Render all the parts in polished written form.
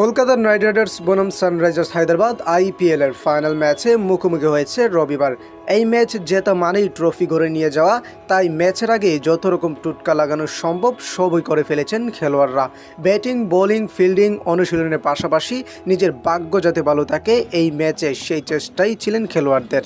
Kolkata night Riders বনাম Sunrisers Hyderabad আইপিএলের final ম্যাচে মুখোমুখি হয়েছে রবিবার। এই ম্যাচ জেতা মানেই ট্রফি ঘরে নিয়ে যাওয়া, তাই ম্যাচের আগে যত রকম টুটকা লাগানো সম্ভব সবই করে ফেলেছেন খেলোয়াড়রা। ব্যাটিং, বোলিং, ফিল্ডিং অনুশীলনের পাশাপাশি নিজের ভাগ্য যাতে ভালো থাকে এই ম্যাচে সেই চেষ্টাই ছিলেন খেলোয়াড়দের।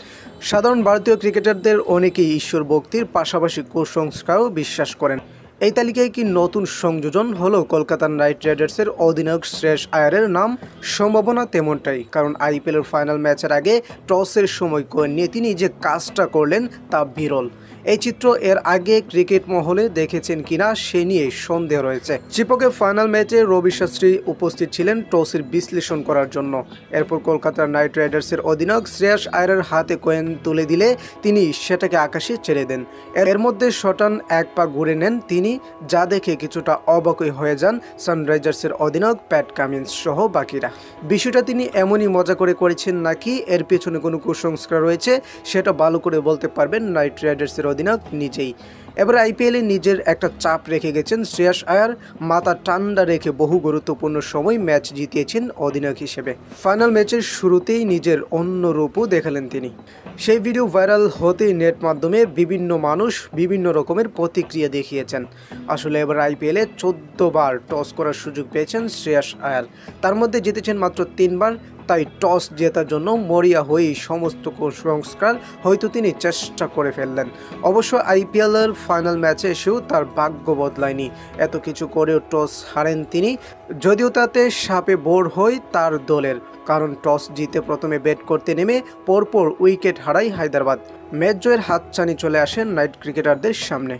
সাধারণ ভারতীয় ক্রিকেটারদের অনেকেই ঈশ্বর ভক্তির পাশাপাশি কুসংস্কারও বিশ্বাস করেন। এই তালিকায় কি নতুন সংযোজন হলো কলকাতা নাইট রাইডার্সের অধিনায়ক শ্রেয়স আয়ারের নাম? সম্ভাবনা তেমনটাই, কারণ আইপিএলের ফাইনাল ম্যাচের আগে টসের সময় নিয়ে তিনি যে কাজটা করলেন তা বিরল। এই চিত্র এর আগে ক্রিকেট মহলে দেখেছেন কিনা সে নিয়ে সন্দেহ রয়েছে। চিপকে ফাইনাল ম্যাচে রবি শাস্ত্রী উপস্থিত ছিলেন টসের বিশ্লেষণ করার জন্য। এরপর কলকাতা নাইট রাইডার্সের অধিনায়ক শ্রেয়স আয়ারের হাতে কয়েন তুলে দিলে তিনি সেটাকে আকাশে ছেড়ে দেন। এর মধ্যে শটান এক পা ঘুরে নেন তিনি, যা দেখে কিছুটা অবাকই হয়ে যান সানরাইজার্সের অধিনায়ক প্যাট কামিন্স সহ বাকিরা। বিষয়টা তিনি এমনই মজা করে করেছেন নাকি এর পেছনে কোনো কুসংস্কার রয়েছে, সেটা ভালো করে বলতে পারবেন নাইট রাইডার্সের অধিনায়ক নিজেই। এবার আইপিএলে নিজের একটা চাপ রেখে গেছেন শ্রেয়স আয়ার। মাথা ঠান্ডা রেখে বহু গুরুত্বপূর্ণ সময় ম্যাচ জিতিয়েছেন অধিনায়ক হিসেবে। ফাইনাল ম্যাচের শুরুতেই নিজের অন্য রূপও দেখালেন তিনি। সেই ভিডিও ভাইরাল হতেই নেট মাধ্যমে বিভিন্ন মানুষ বিভিন্ন রকমের প্রতিক্রিয়া দেখিয়েছেন। আসলে এবার আইপিএলে 14 বার টস করার সুযোগ পেয়েছেন শ্রেয়স আয়ার, তার মধ্যে জিতেছেন মাত্র 3 বার। তাই টস জেতার জন্য মরিয়া হয়েই সমস্ত কুসংস্কার হয়তো তিনি চেষ্টা করে ফেললেন। অবশ্য আইপিএলের ফাইনাল ম্যাচে এসেও তার ভাগ্য বদলায়নি। এত কিছু করেও টস হারেন তিনি, যদিও তাতে সাপে বোর হয় তার দলের, কারণ টস জিতে প্রথমে ব্যাট করতে নেমে পরপর উইকেট হারায় হায়দ্রাবাদ। ম্যাচ জয়ের হাতছানি চলে আসেন নাইট ক্রিকেটারদের সামনে।